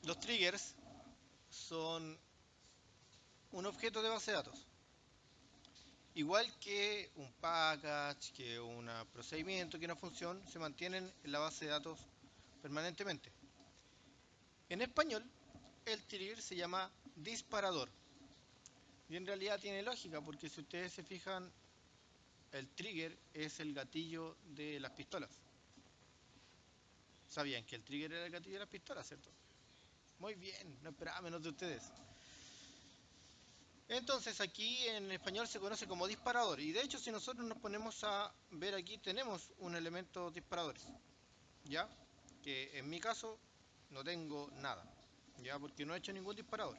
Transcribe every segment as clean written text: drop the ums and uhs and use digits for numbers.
Los triggers son un objeto de base de datos. Igual que un package, que un procedimiento, que una función, se mantienen en la base de datos permanentemente. En español, el trigger se llama disparador. Y en realidad tiene lógica, porque si ustedes se fijan, el trigger es el gatillo de las pistolas. Sabían que el trigger era el gatillo de las pistolas, ¿cierto? Muy bien, no esperaba menos de ustedes. Entonces aquí en español se conoce como disparador. Y de hecho, si nosotros nos ponemos a ver aquí, tenemos un elemento disparadores. ¿Ya? Que en mi caso no tengo nada. ¿Ya? Porque no he hecho ningún disparador.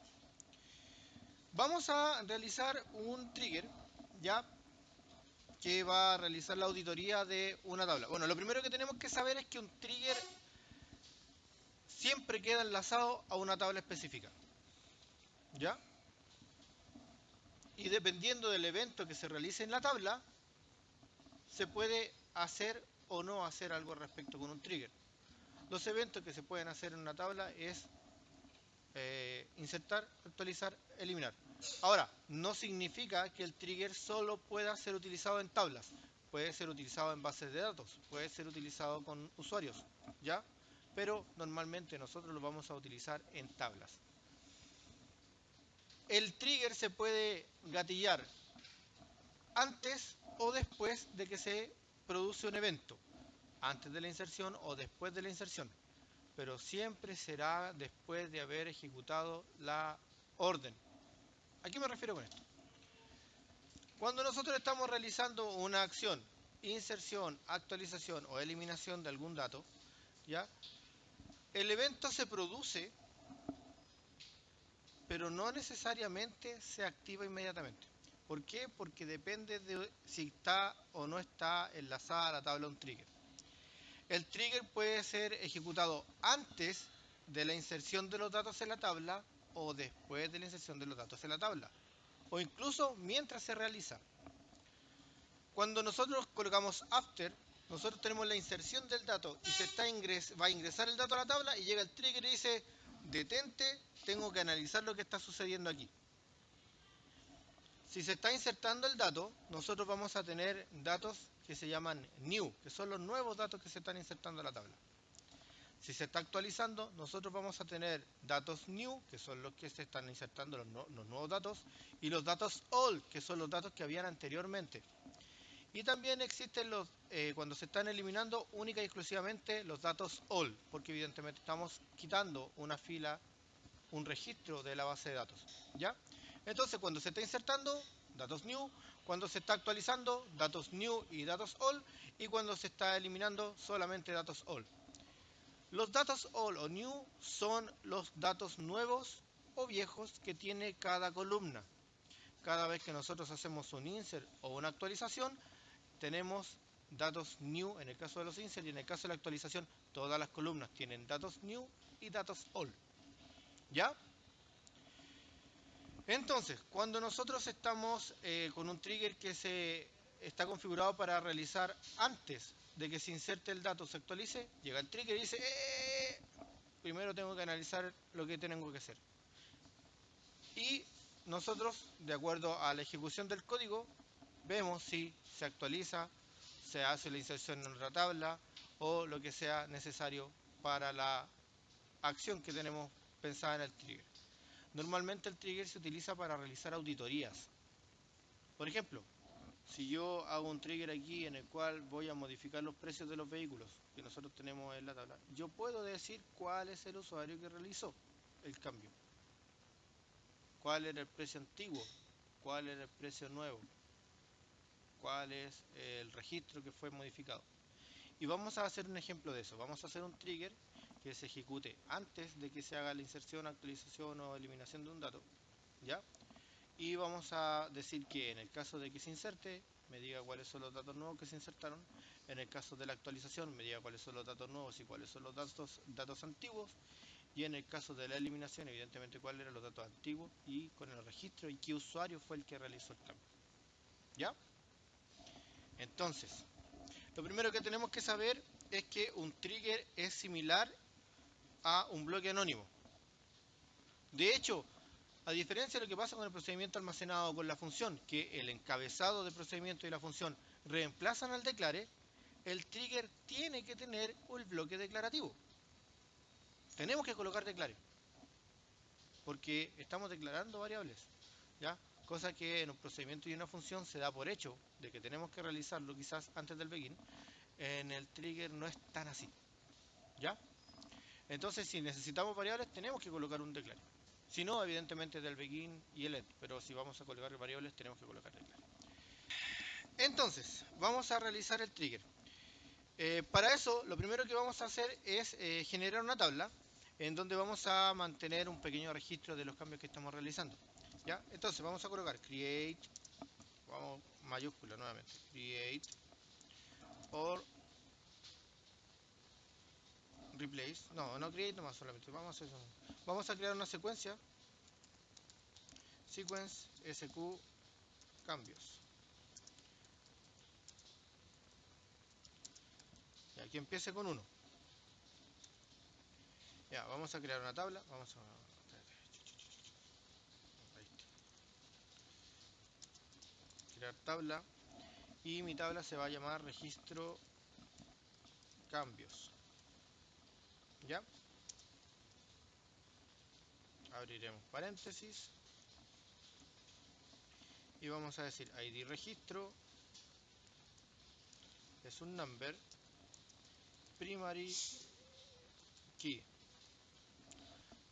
Vamos a realizar un trigger. ¿Ya? Que va a realizar la auditoría de una tabla. Bueno, lo primero que tenemos que saber es que un trigger siempre queda enlazado a una tabla específica. ¿Ya? Y dependiendo del evento que se realice en la tabla, se puede hacer o no hacer algo respecto con un trigger. Los eventos que se pueden hacer en una tabla es insertar, actualizar, eliminar. Ahora, no significa que el trigger solo pueda ser utilizado en tablas. Puede ser utilizado en bases de datos, puede ser utilizado con usuarios, ¿ya? Pero normalmente nosotros lo vamos a utilizar en tablas. El trigger se puede gatillar antes o después de que se produce un evento, antes de la inserción o después de la inserción, pero siempre será después de haber ejecutado la orden. ¿A qué me refiero con esto? Cuando nosotros estamos realizando una acción, inserción, actualización o eliminación de algún dato, ¿ya? El evento se produce, pero no necesariamente se activa inmediatamente. ¿Por qué? Porque depende de si está o no está enlazada a la tabla un trigger. El trigger puede ser ejecutado antes de la inserción de los datos en la tabla o después de la inserción de los datos en la tabla, o incluso mientras se realiza. Cuando nosotros colocamos after, nosotros tenemos la inserción del dato y va a ingresar el dato a la tabla y llega el trigger y dice: detente, tengo que analizar lo que está sucediendo aquí. Si se está insertando el dato, nosotros vamos a tener datos que se llaman new, que son los nuevos datos que se están insertando a la tabla. Si se está actualizando, nosotros vamos a tener datos new, que son los que se están insertando los nuevos datos, y los datos old, que son los datos que habían anteriormente. Y también existen cuando se están eliminando única y exclusivamente los datos all, porque evidentemente estamos quitando una fila, un registro de la base de datos. ¿Ya? Entonces, cuando se está insertando, datos new; cuando se está actualizando, datos new y datos all; y cuando se está eliminando, solamente datos all. Los datos all o new son los datos nuevos o viejos que tiene cada columna. Cada vez que nosotros hacemos un insert o una actualización, tenemos datos new en el caso de los insert, y en el caso de la actualización todas las columnas tienen datos new y datos all. ¿Ya? Entonces, cuando nosotros estamos con un trigger que se está configurado para realizar antes de que se inserte el dato, se actualice, llega el trigger y dice: primero tengo que analizar lo que tengo que hacer. Y nosotros, de acuerdo a la ejecución del código, vemos si se actualiza, se hace la inserción en otra tabla o lo que sea necesario para la acción que tenemos pensada en el trigger. Normalmente el trigger se utiliza para realizar auditorías. Por ejemplo, si yo hago un trigger aquí en el cual voy a modificar los precios de los vehículos que nosotros tenemos en la tabla, yo puedo decir cuál es el usuario que realizó el cambio, cuál era el precio antiguo, cuál era el precio nuevo, cuál es el registro que fue modificado. Y vamos a hacer un ejemplo de eso. Vamos a hacer un trigger que se ejecute antes de que se haga la inserción, actualización o eliminación de un dato, ¿ya? Y vamos a decir que en el caso de que se inserte, me diga cuáles son los datos nuevos que se insertaron. En el caso de la actualización, me diga cuáles son los datos nuevos y cuáles son los datos antiguos. Y en el caso de la eliminación, evidentemente cuáles eran los datos antiguos y con el registro y qué usuario fue el que realizó el cambio. ¿Ya? Entonces, lo primero que tenemos que saber es que un trigger es similar a un bloque anónimo. De hecho, a diferencia de lo que pasa con el procedimiento almacenado con la función, que el encabezado del procedimiento y la función reemplazan al declare, el trigger tiene que tener el bloque declarativo. Tenemos que colocar declare, porque estamos declarando variables, ¿ya? Cosa que en un procedimiento y una función se da por hecho de que tenemos que realizarlo quizás antes del begin. En el trigger no es tan así, ¿ya? Entonces, si necesitamos variables, tenemos que colocar un declare. Si no, evidentemente del begin y el end, pero si vamos a colocar variables, tenemos que colocar declare. Entonces, vamos a realizar el trigger. Para eso, lo primero que vamos a hacer es generar una tabla en donde vamos a mantener un pequeño registro de los cambios que estamos realizando, ¿ya? Entonces, vamos a colocar create, vamos mayúscula nuevamente, create or replace, no create nomás solamente, vamos a crear una secuencia, sequence sq cambios. Y aquí empiece con 1. Ya, vamos a crear una tabla, vamos a crear tabla y mi tabla se va a llamar registro cambios. ¿Ya? Abriremos paréntesis y vamos a decir id registro es un number primary key.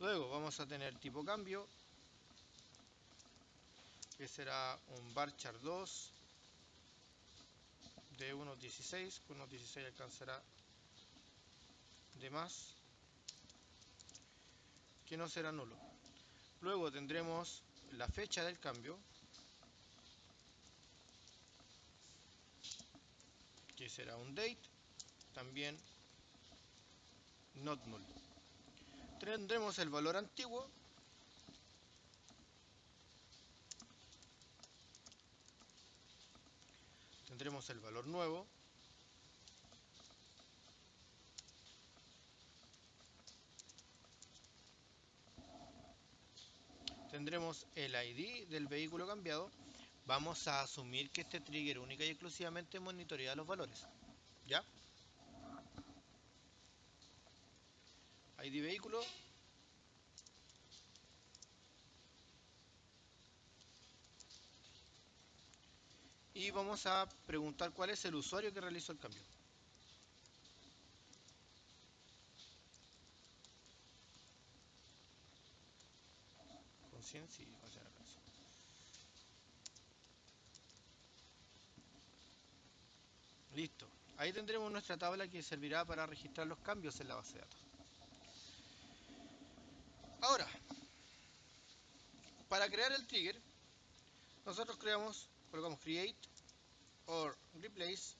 Luego vamos a tener tipo cambio, que será un varchar 2 de 1.16, con 1.16 alcanzará de más, que no será nulo. Luego tendremos la fecha del cambio, que será un date, también not null. Tendremos el valor antiguo, tendremos el valor nuevo, tendremos el ID del vehículo cambiado. Vamos a asumir que este trigger única y exclusivamente monitorea los valores, ¿ya? ID vehículo, y vamos a preguntar cuál es el usuario que realizó el cambio. Conciencia y listo. Ahí tendremos nuestra tabla que servirá para registrar los cambios en la base de datos. Ahora, para crear el trigger, nosotros colocamos create or replace.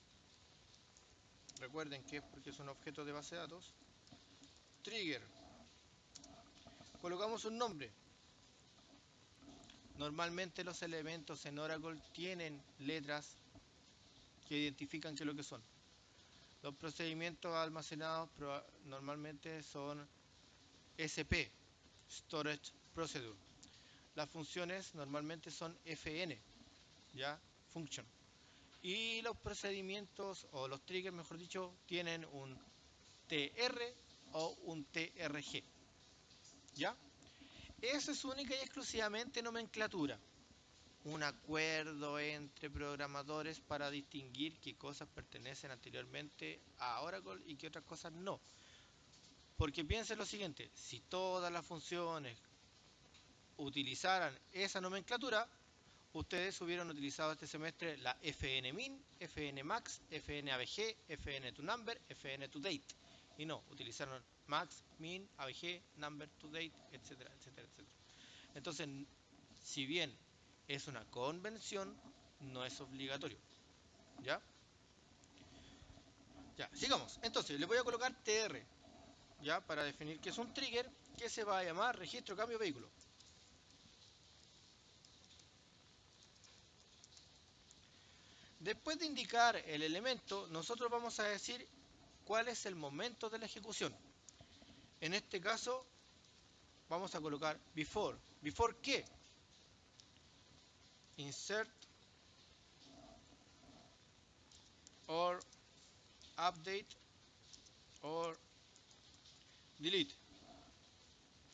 Recuerden que es porque es un objeto de base de datos. Trigger. Colocamos un nombre. Normalmente los elementos en Oracle tienen letras que identifican qué es lo que son. Los procedimientos almacenados normalmente son SP, Storage Procedure. Las funciones normalmente son FN, ¿ya? Function. Y los procedimientos, o los triggers mejor dicho, tienen un TR o un TRG, ¿ya? Eso es única y exclusivamente nomenclatura. Un acuerdo entre programadores para distinguir qué cosas pertenecen anteriormente a Oracle y qué otras cosas no. Porque piensen lo siguiente, si todas las funciones utilizaran esa nomenclatura, ustedes hubieran utilizado este semestre la fnmin, fnmax, fnabg, fnToNumber, fnToDate. Y no, utilizaron max, min, abg, number, toDate, etcétera, etcétera, etcétera. Entonces, si bien es una convención, no es obligatorio. ¿Ya? Ya, sigamos. Entonces, le voy a colocar tr, ¿ya? Para definir que es un trigger que se va a llamar registro cambio vehículo. Después de indicar el elemento, nosotros vamos a decir cuál es el momento de la ejecución. En este caso, vamos a colocar before. ¿Before qué? Insert or update or delete.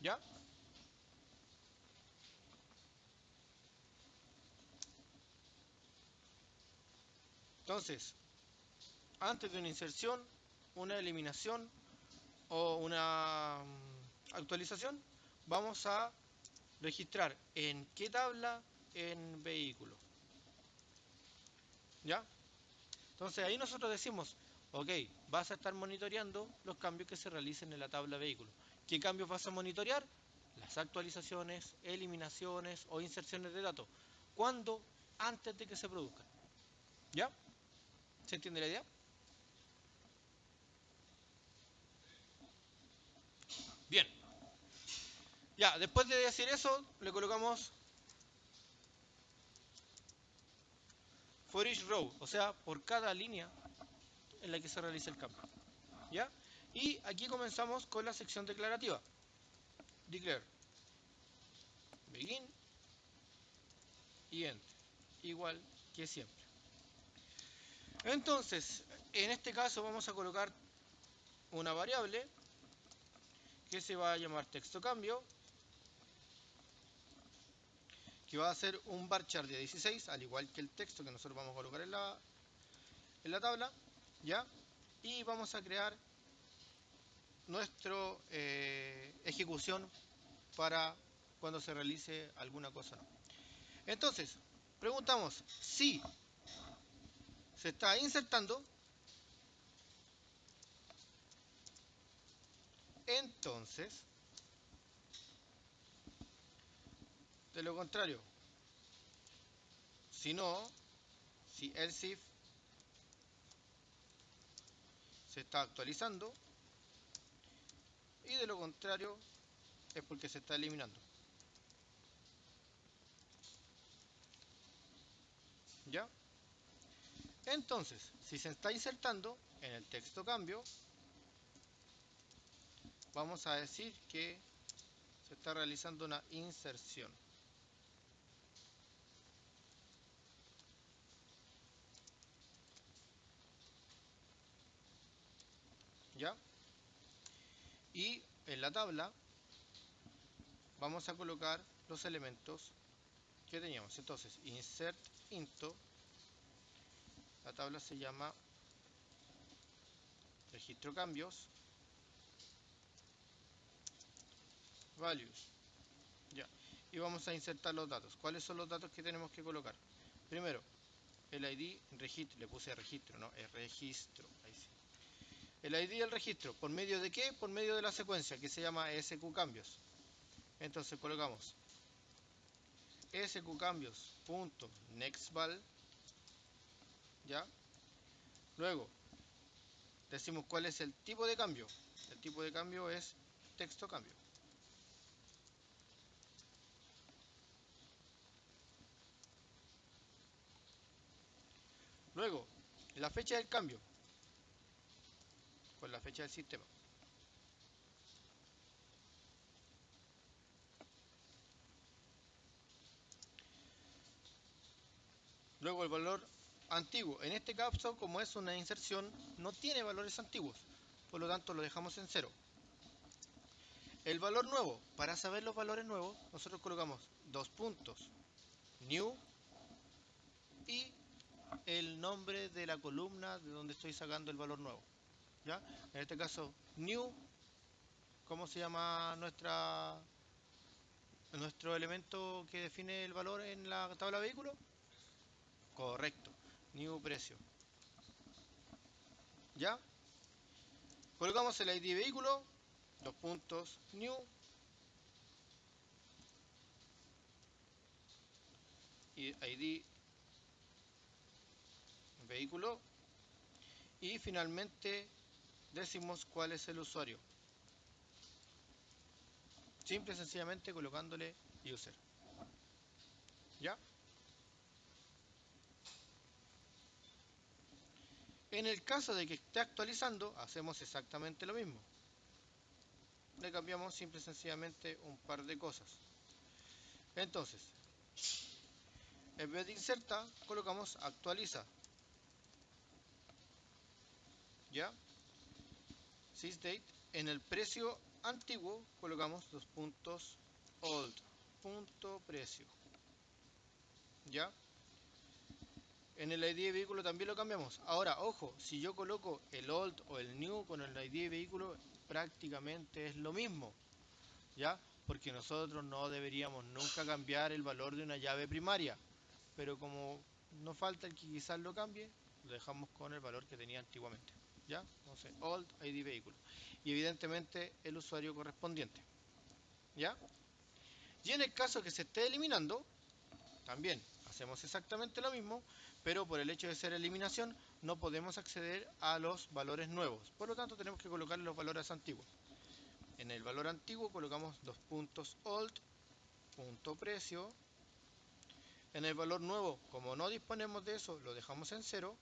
¿Ya? Entonces, antes de una inserción, una eliminación o una actualización, vamos a registrar en qué tabla, en vehículo. ¿Ya? Entonces ahí nosotros decimos, ok, vas a estar monitoreando los cambios que se realicen en la tabla vehículo. ¿Qué cambios vas a monitorear? Las actualizaciones, eliminaciones o inserciones de datos. ¿Cuándo? Antes de que se produzcan. ¿Ya? ¿Se entiende la idea? Bien. Ya, después de decir eso, le colocamos for each row, o sea, por cada línea en la que se realiza el cambio. ¿Ya? Y aquí comenzamos con la sección declarativa. Declare. Begin y end. Igual que siempre. Entonces, en este caso vamos a colocar una variable que se va a llamar texto cambio, que va a ser un varchar de 16, al igual que el texto que nosotros vamos a colocar en la tabla, ¿ya? Y vamos a crear nuestra ejecución para cuando se realice alguna cosa. Entonces, preguntamos si se está insertando, entonces, de lo contrario, si no, si else if se está actualizando, y de lo contrario es porque se está eliminando. ¿Ya? Entonces, si se está insertando en el texto cambio, vamos a decir que se está realizando una inserción. ¿Ya? Y en la tabla vamos a colocar los elementos que teníamos. Entonces, insert into, la tabla se llama registro cambios, values. Ya. Y vamos a insertar los datos. ¿Cuáles son los datos que tenemos que colocar? Primero, el ID, registro, le puse registro, no, es registro. Ahí sí. El ID del registro, ¿por medio de qué? Por medio de la secuencia que se llama sqcambios. Entonces colocamos sqcambios.nextval, ¿ya? Luego decimos cuál es el tipo de cambio. El tipo de cambio es texto cambio. Luego, la fecha del cambio, con la fecha del sistema. Luego el valor antiguo. En este caso, como es una inserción, no tiene valores antiguos. Por lo tanto, lo dejamos en 0. El valor nuevo. Para saber los valores nuevos, nosotros colocamos dos puntos. New y el nombre de la columna de donde estoy sacando el valor nuevo. ¿Ya? En este caso, new. ¿Cómo se llama nuestro elemento que define el valor en la tabla vehículo? Correcto. New precio. ¿Ya? Colocamos el ID vehículo, dos puntos, new, y ID vehículo, y finalmente decimos cuál es el usuario. Simple y sencillamente colocándole user. ¿Ya? En el caso de que esté actualizando, hacemos exactamente lo mismo. le cambiamos simple y sencillamente un par de cosas. Entonces, en vez de inserta, colocamos actualiza. ¿Ya? Sysdate. En el precio antiguo colocamos dos puntos old. Punto precio. ¿Ya? En el ID de vehículo también lo cambiamos. Ahora, ojo, si yo coloco el old o el new con el ID de vehículo, prácticamente es lo mismo. ¿Ya? Porque nosotros no deberíamos nunca cambiar el valor de una llave primaria. Pero como no falta el que quizás lo cambie, lo dejamos con el valor que tenía antiguamente. ¿Ya? Entonces, old ID vehículo. Y evidentemente el usuario correspondiente. ¿Ya? Y en el caso que se esté eliminando, también hacemos exactamente lo mismo, pero por el hecho de ser eliminación no podemos acceder a los valores nuevos. Por lo tanto, tenemos que colocar los valores antiguos. En el valor antiguo colocamos dos puntos old, punto precio. En el valor nuevo, como no disponemos de eso, lo dejamos en 0.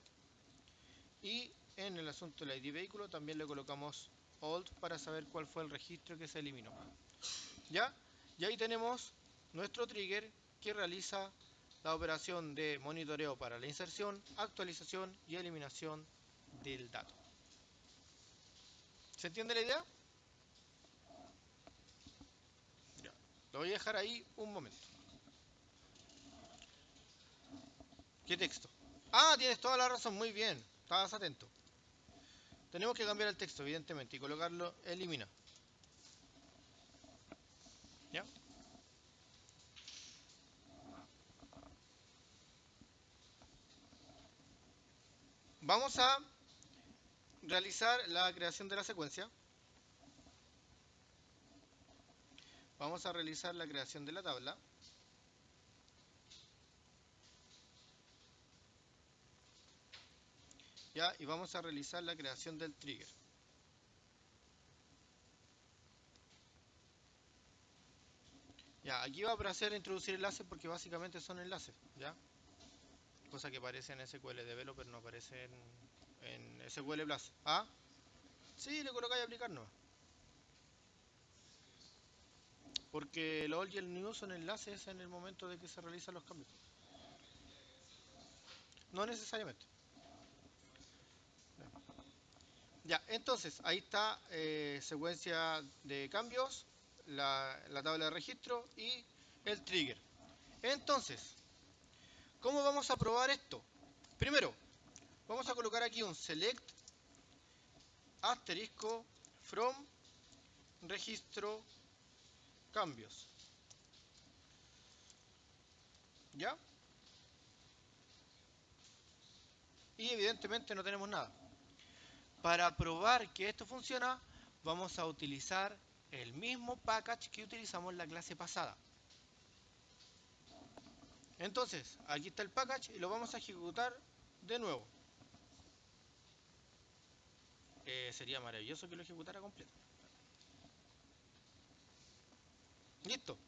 Y en el asunto del ID vehículo también le colocamos old para saber cuál fue el registro que se eliminó. ¿Ya? Y ahí tenemos nuestro trigger que realiza la operación de monitoreo para la inserción, actualización y eliminación del dato. ¿Se entiende la idea? Ya. Lo voy a dejar ahí un momento. ¿Qué texto? Ah, tienes toda la razón, muy bien. Estabas atento. Tenemos que cambiar el texto, evidentemente, y colocarlo elimina. ¿Ya? Vamos a realizar la creación de la secuencia. Vamos a realizar la creación de la tabla. ¿Ya? Y vamos a realizar la creación del trigger. Ya, aquí va a aparecer introducir enlaces porque básicamente son enlaces, ¿ya? Cosa que aparece en SQL Developer, no aparece en SQL Plus. ¿Ah? Sí, le colocáis aplicar no. Porque el old y el new son enlaces en el momento de que se realizan los cambios. No necesariamente. Ya, entonces, ahí está secuencia de cambios, la tabla de registro y el trigger. Entonces, ¿cómo vamos a probar esto? Primero, vamos a colocar aquí un select asterisco from registro cambios. ¿Ya? Y evidentemente no tenemos nada. Para probar que esto funciona, vamos a utilizar el mismo package que utilizamos en la clase pasada. Entonces, aquí está el package y lo vamos a ejecutar de nuevo. Sería maravilloso que lo ejecutara completo. Listo.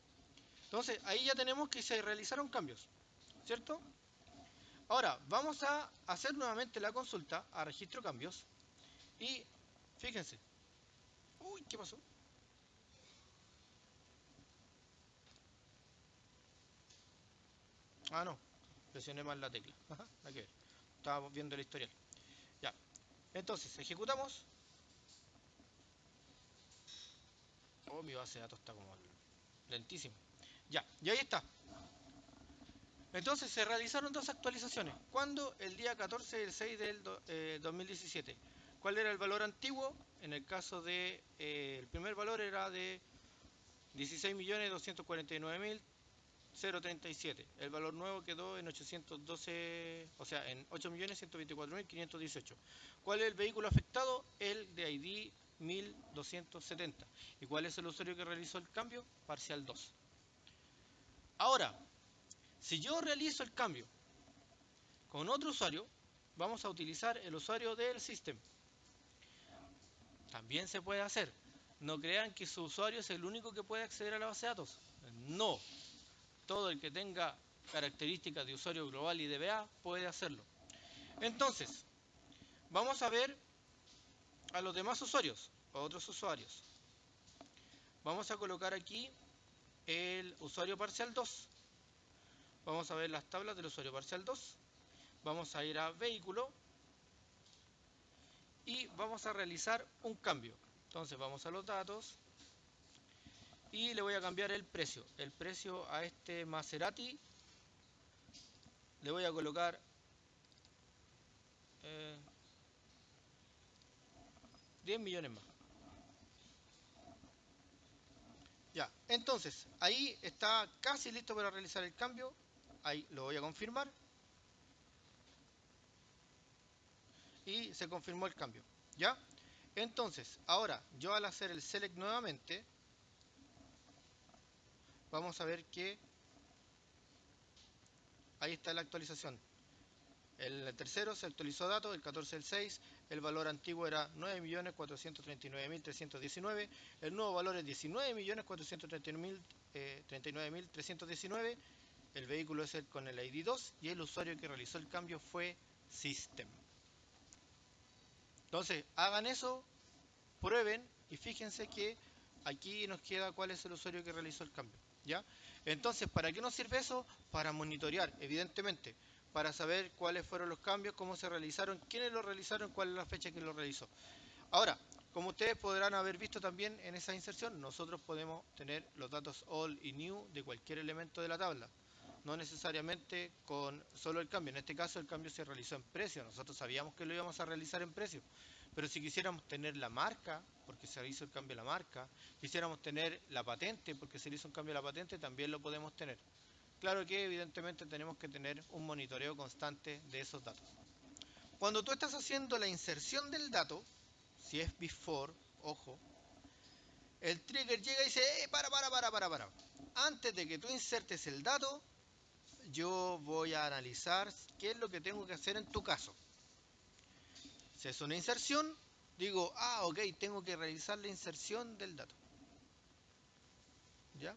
Entonces, ahí ya tenemos que se realizaron cambios, ¿cierto? Ahora, vamos a hacer nuevamente la consulta a registro cambios. Y, fíjense. Uy, ¿qué pasó? Ah, no. Presioné mal la tecla. Ajá, nada que ver. Estábamos viendo el historial. Ya. Entonces, ejecutamos. Oh, mi base de datos está como lentísima. Ya, y ahí está. Entonces se realizaron dos actualizaciones. ¿Cuándo? El día 14 del 6 del 2017. ¿Cuál era el valor antiguo? En el caso de el primer valor era de 16.249.037. El valor nuevo quedó en 812, o sea, en 8.124.518. ¿Cuál es el vehículo afectado? El de ID 1270. ¿Y cuál es el usuario que realizó el cambio? Parcial 2. Ahora, si yo realizo el cambio con otro usuario, vamos a utilizar el usuario del system. También se puede hacer. No crean que su usuario es el único que puede acceder a la base de datos. No. Todo el que tenga características de usuario global y DBA puede hacerlo. Entonces, vamos a ver a los demás usuarios, a otros usuarios. Vamos a colocar aquí el usuario parcial 2. Vamos a ver las tablas del usuario parcial 2. Vamos a ir a vehículo y vamos a realizar un cambio. Entonces vamos a los datos y le voy a cambiar el precio. El precio a este Maserati le voy a colocar 10 millones más. Ya, entonces ahí está casi listo para realizar el cambio. Ahí lo voy a confirmar. Y se confirmó el cambio. ¿Ya? Entonces, ahora yo al hacer el select nuevamente, vamos a ver que ahí está la actualización. El tercero se actualizó datos, el 14 del 6, el valor antiguo era 9.439.319, el nuevo valor es 19.439.319, el vehículo es el con el ID 2 y el usuario que realizó el cambio fue System. Entonces, hagan eso, prueben y fíjense que aquí nos queda cuál es el usuario que realizó el cambio. ¿Ya? Entonces, ¿para qué nos sirve eso? Para monitorear, evidentemente, para saber cuáles fueron los cambios, cómo se realizaron, quiénes lo realizaron, cuál es la fecha que lo realizó. Ahora, como ustedes podrán haber visto también en esa inserción, nosotros podemos tener los datos all y new de cualquier elemento de la tabla. No necesariamente con solo el cambio. En este caso el cambio se realizó en precio. Nosotros sabíamos que lo íbamos a realizar en precio. Pero si quisiéramos tener la marca, porque se hizo el cambio de la marca, quisiéramos tener la patente, porque se le hizo un cambio de la patente, también lo podemos tener. Claro que evidentemente tenemos que tener un monitoreo constante de esos datos. Cuando tú estás haciendo la inserción del dato, si es before, ojo, el trigger llega y dice, para. Antes de que tú insertes el dato, yo voy a analizar qué es lo que tengo que hacer en tu caso. Si es una inserción, digo, ok, tengo que realizar la inserción del dato. ¿Ya?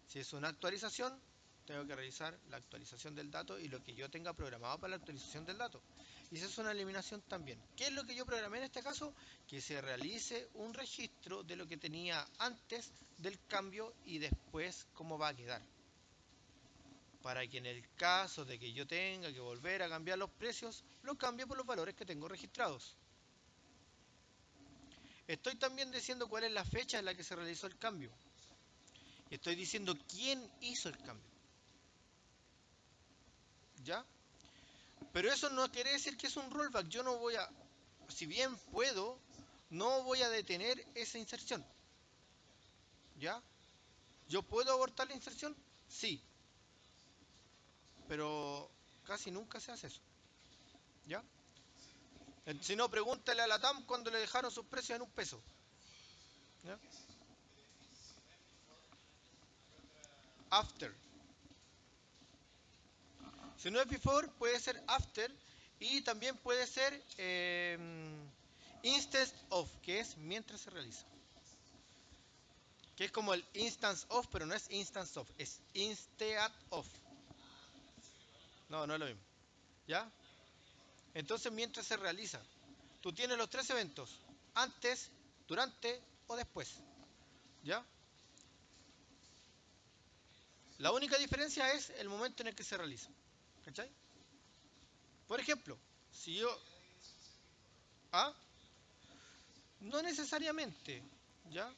Si es una actualización, tengo que realizar la actualización del dato y lo que yo tenga programado para la actualización del dato. Y si es una eliminación también. ¿Qué es lo que yo programé en este caso? Que se realice un registro de lo que tenía antes del cambio y después cómo va a quedar. Para que en el caso de que yo tenga que volver a cambiar los precios, lo cambie por los valores que tengo registrados. Estoy también diciendo cuál es la fecha en la que se realizó el cambio. Estoy diciendo quién hizo el cambio. ¿Ya? Pero eso no quiere decir que es un rollback. Yo no voy a, si bien puedo, no voy a detener esa inserción. ¿Ya? ¿Yo puedo abortar la inserción? Sí. Pero casi nunca se hace eso. ¿Ya? Si no, pregúntale a la TAM cuando le dejaron sus precios en $1. ¿Ya? After. Si no es before, puede ser after. Y también puede ser instance of, que es mientras se realiza. Que es como el instance of, pero no es instance of, es instead of. No, no es lo mismo. ¿Ya? Entonces, mientras se realiza, tú tienes los 3 eventos: antes, durante o después. ¿Ya? La única diferencia es el momento en el que se realiza. ¿Cachai? Por ejemplo, si yo... ¿Ah? No necesariamente. ¿Ya?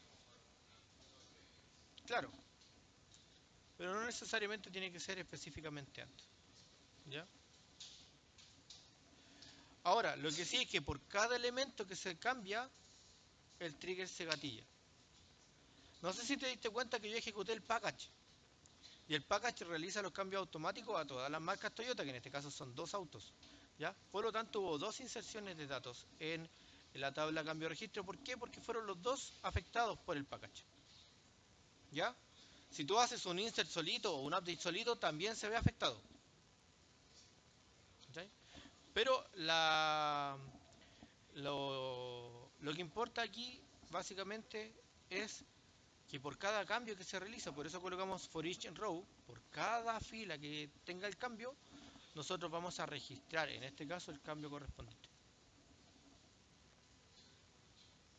Claro. Pero no necesariamente tiene que ser específicamente antes. ¿Ya? Ahora, lo que sí es que por cada elemento que se cambia, el trigger se gatilla. No sé si te diste cuenta que yo ejecuté el package. Y el package realiza los cambios automáticos a todas las marcas Toyota, que en este caso son 2 autos. ¿Ya? Por lo tanto, hubo 2 inserciones de datos en la tabla cambio de registro. ¿Por qué? Porque fueron los 2 afectados por el package. ¿Ya? Si tú haces un insert solito o un update solito, también se ve afectado. ¿Okay? Pero lo que importa aquí básicamente es que por cada cambio que se realiza, por eso colocamos for each row, por cada fila que tenga el cambio, nosotros vamos a registrar en este caso el cambio correspondiente.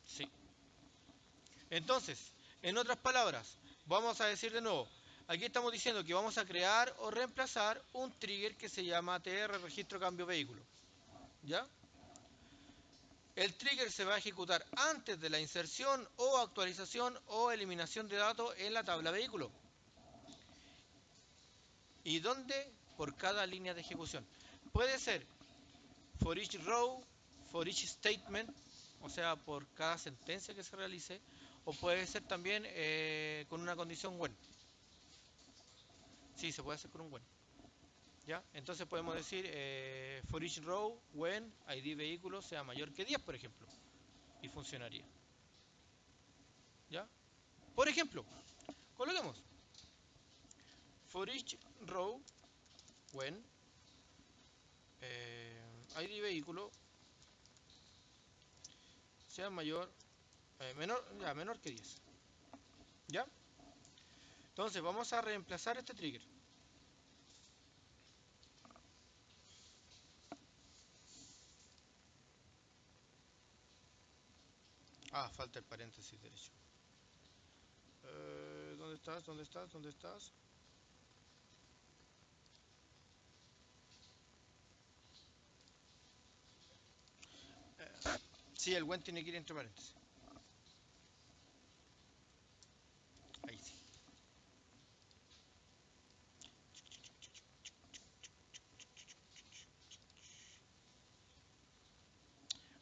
Sí. Entonces, En otras palabras, vamos a decir de nuevo, aquí estamos diciendo que vamos a crear o reemplazar un trigger que se llama ATR, registro cambio vehículo. ¿Ya? El trigger se va a ejecutar antes de la inserción o actualización o eliminación de datos en la tabla vehículo. ¿Y dónde? Por cada línea de ejecución. Puede ser for each row, for each statement, o sea, por cada sentencia que se realice, o puede ser también con una condición when. Sí, se puede hacer con un when. ¿Ya? Entonces podemos decir for each row, when ID vehículo sea mayor que 10, por ejemplo, y funcionaría. ¿Ya? Por ejemplo, coloquemos for each row, when ID vehículo sea menor que 10. ¿Ya? Entonces vamos a reemplazar este trigger. Ah, falta el paréntesis derecho. ¿Dónde estás? ¿Dónde estás? ¿Dónde estás? Sí, el when tiene que ir entre paréntesis. Ahí sí.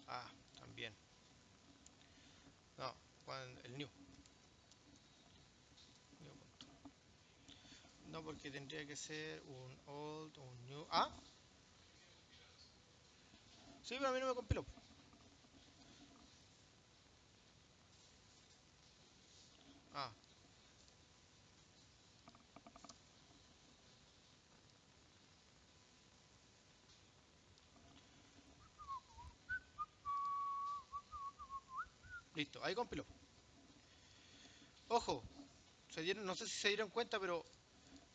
Ah, también. No, el new. New punto. No, porque tendría que ser un old o un new. Ah, sí, pero a mí no me compiló. Ah, listo, ahí compiló. Ojo, no sé si se dieron cuenta, pero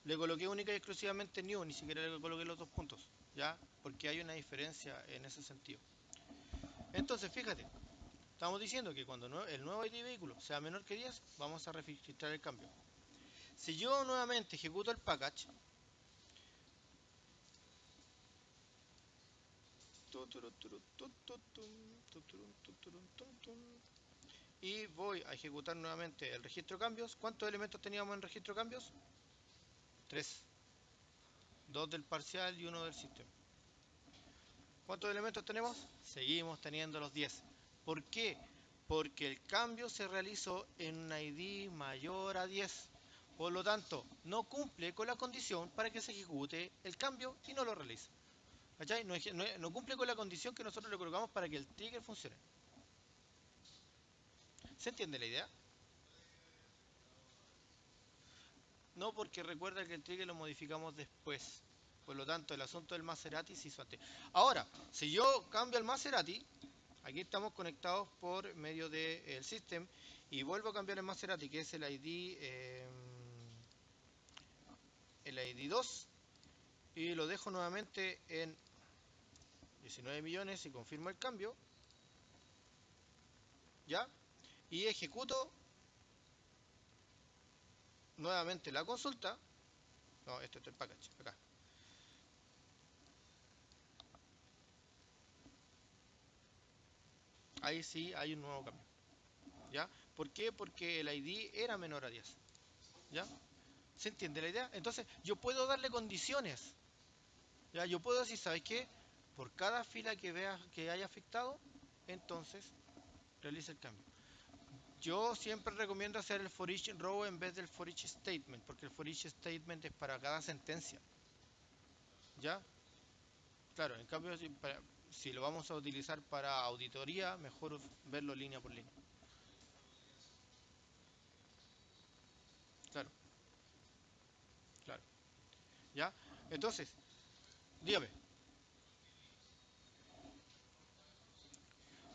le coloqué única y exclusivamente new, ni siquiera le coloqué los dos puntos, ¿ya? Porque hay una diferencia en ese sentido. Entonces, fíjate, estamos diciendo que cuando el nuevo ID vehículo sea menor que 10, vamos a registrar el cambio. Si yo nuevamente ejecuto el package, y voy a ejecutar nuevamente el registro de cambios, ¿cuántos elementos teníamos en registro de cambios? 3. 2 del parcial y 1 del sistema. ¿Cuántos elementos tenemos? Seguimos teniendo los 10. ¿Por qué? Porque el cambio se realizó en un ID mayor a 10. Por lo tanto, no cumple con la condición para que se ejecute el cambio y no lo realice. ¿Cachai? No cumple con la condición que nosotros le colocamos para que el trigger funcione. ¿Se entiende la idea? No, porque recuerda que el trigger lo modificamos después. Por lo tanto, el asunto del Maserati se hizo antes. Ahora, si yo cambio el Maserati, aquí estamos conectados por medio del system y vuelvo a cambiar el Maserati, que es el ID 2, y lo dejo nuevamente en 19 millones y confirmo el cambio, ¿ya? Y ejecuto nuevamente la consulta. No, esto es el package, acá. Ahí sí hay un nuevo cambio, ¿ya? ¿Por qué? Porque el ID era menor a 10, ¿ya? ¿Se entiende la idea? Entonces, yo puedo darle condiciones, ¿ya? Yo puedo decir, ¿sabes qué? Por cada fila que vea que haya afectado, entonces realiza el cambio. Yo siempre recomiendo hacer el for each row en vez del for each statement, porque el for each statement es para cada sentencia, ¿ya? Claro, en cambio, si lo vamos a utilizar para auditoría, mejor verlo línea por línea. Claro, claro. ¿Ya? Entonces, dígame.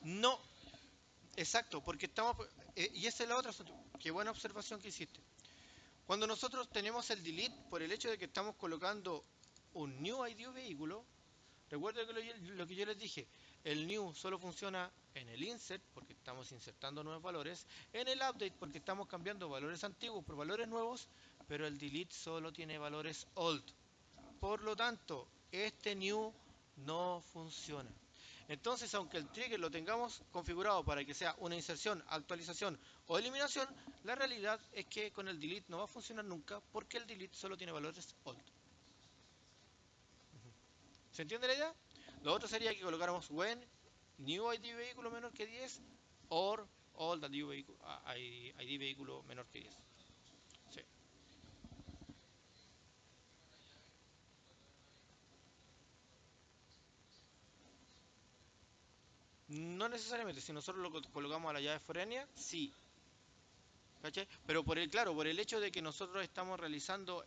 No, exacto, porque estamos... y esa es la otra... Qué buena observación que hiciste. Cuando nosotros tenemos el delete, por el hecho de que estamos colocando un new ID vehículo, recuerda que lo que yo les dije, El new solo funciona en el insert porque estamos insertando nuevos valores, en el update porque estamos cambiando valores antiguos por valores nuevos, pero el delete solo tiene valores old. Por lo tanto, este new no funciona. Entonces, aunque el trigger lo tengamos configurado para que sea una inserción, actualización o eliminación, la realidad es que con el delete no va a funcionar nunca porque el delete solo tiene valores old. ¿Se entiende la idea? Lo otro sería que colocáramos when new ID vehículo menor que 10 or old ID vehículo menor que 10. Sí. No necesariamente, si nosotros lo colocamos a la llave foránea, sí. ¿Cachai? Pero claro, por el hecho de que nosotros estamos realizando,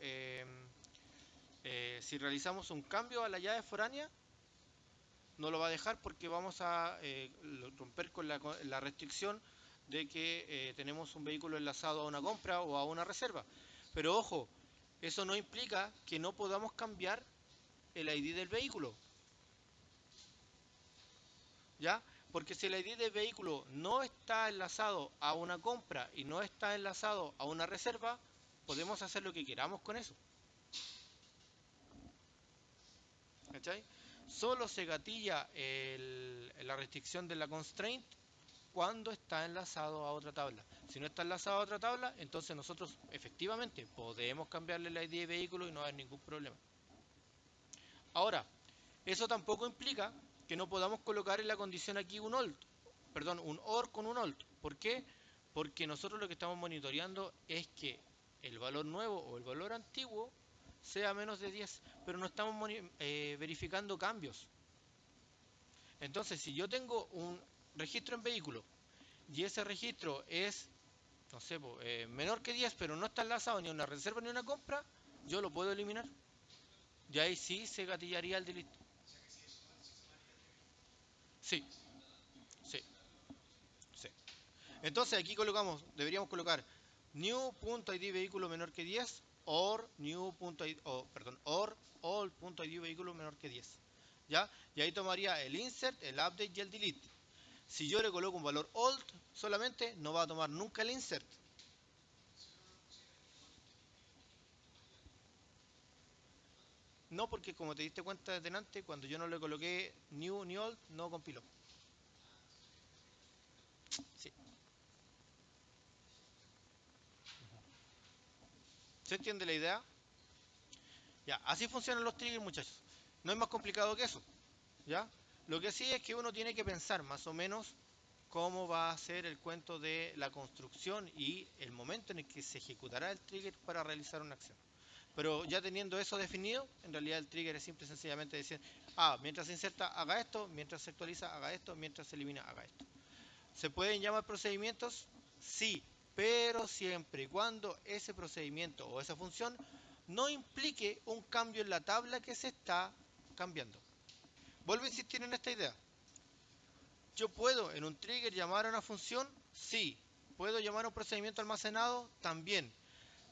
si realizamos un cambio a la llave foránea, no lo va a dejar porque vamos a romper con la restricción de que tenemos un vehículo enlazado a una compra o a una reserva. Pero ojo, eso no implica que no podamos cambiar el ID del vehículo, ¿ya? Porque si el ID del vehículo no está enlazado a una compra y no está enlazado a una reserva, podemos hacer lo que queramos con eso. ¿Cachai? Solo se gatilla la restricción de la constraint cuando está enlazado a otra tabla. Si no está enlazado a otra tabla, entonces nosotros efectivamente podemos cambiarle el ID de vehículo y no hay ningún problema. Ahora, eso tampoco implica que no podamos colocar en la condición aquí un old, perdón, un or con un old. ¿Por qué? Porque nosotros lo que estamos monitoreando es que el valor nuevo o el valor antiguo sea menos de 10, pero no estamos verificando cambios. Entonces, si yo tengo un registro en vehículo y ese registro es, no sé, menor que 10, pero no está enlazado ni a una reserva ni a una compra, yo lo puedo eliminar. Y ahí sí se gatillaría el delete. Sí, sí, sí. Entonces aquí deberíamos colocar new.id vehículo menor que 10 or new.id, or all.id vehículo menor que 10. ¿Ya? Y ahí tomaría el insert, el update y el delete. Si yo le coloco un valor old solamente, no va a tomar nunca el insert. No, porque como te diste cuenta de delante, cuando yo no le coloqué new ni old, no compiló. Sí. ¿Se entiende la idea? Ya, así funcionan los triggers, muchachos. No es más complicado que eso. ¿Ya? Lo que sí es que uno tiene que pensar más o menos cómo va a ser el cuento de la construcción y el momento en el que se ejecutará el trigger para realizar una acción. Pero ya teniendo eso definido, en realidad el trigger es simple y sencillamente decir, mientras se inserta haga esto, mientras se actualiza haga esto, mientras se elimina haga esto. ¿Se pueden llamar procedimientos? Sí, pero siempre y cuando ese procedimiento o esa función no implique un cambio en la tabla que se está cambiando. Vuelvo a insistir en esta idea. ¿Yo puedo en un trigger llamar a una función? Sí. ¿Puedo llamar a un procedimiento almacenado? También.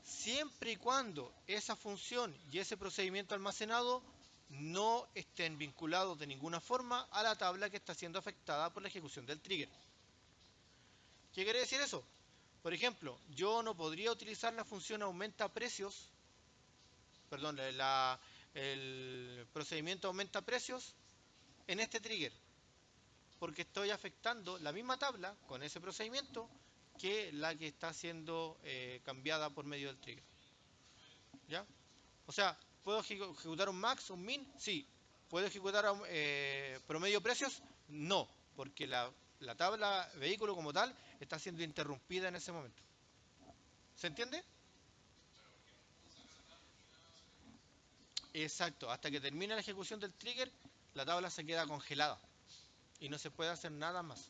Siempre y cuando esa función y ese procedimiento almacenado no estén vinculados de ninguna forma a la tabla que está siendo afectada por la ejecución del trigger. ¿Qué quiere decir eso? Por ejemplo, yo no podría utilizar la función aumenta precios, perdón, el procedimiento aumenta precios en este trigger, porque estoy afectando la misma tabla con ese procedimiento que la que está siendo cambiada por medio del trigger. ¿Ya? O sea, ¿puedo ejecutar un max, un min? Sí. ¿Puedo ejecutar promedio precios? No, porque la tabla vehículo como tal está siendo interrumpida en ese momento. ¿Se entiende? Exacto, hasta que termine la ejecución del trigger, la tabla se queda congelada y no se puede hacer nada más.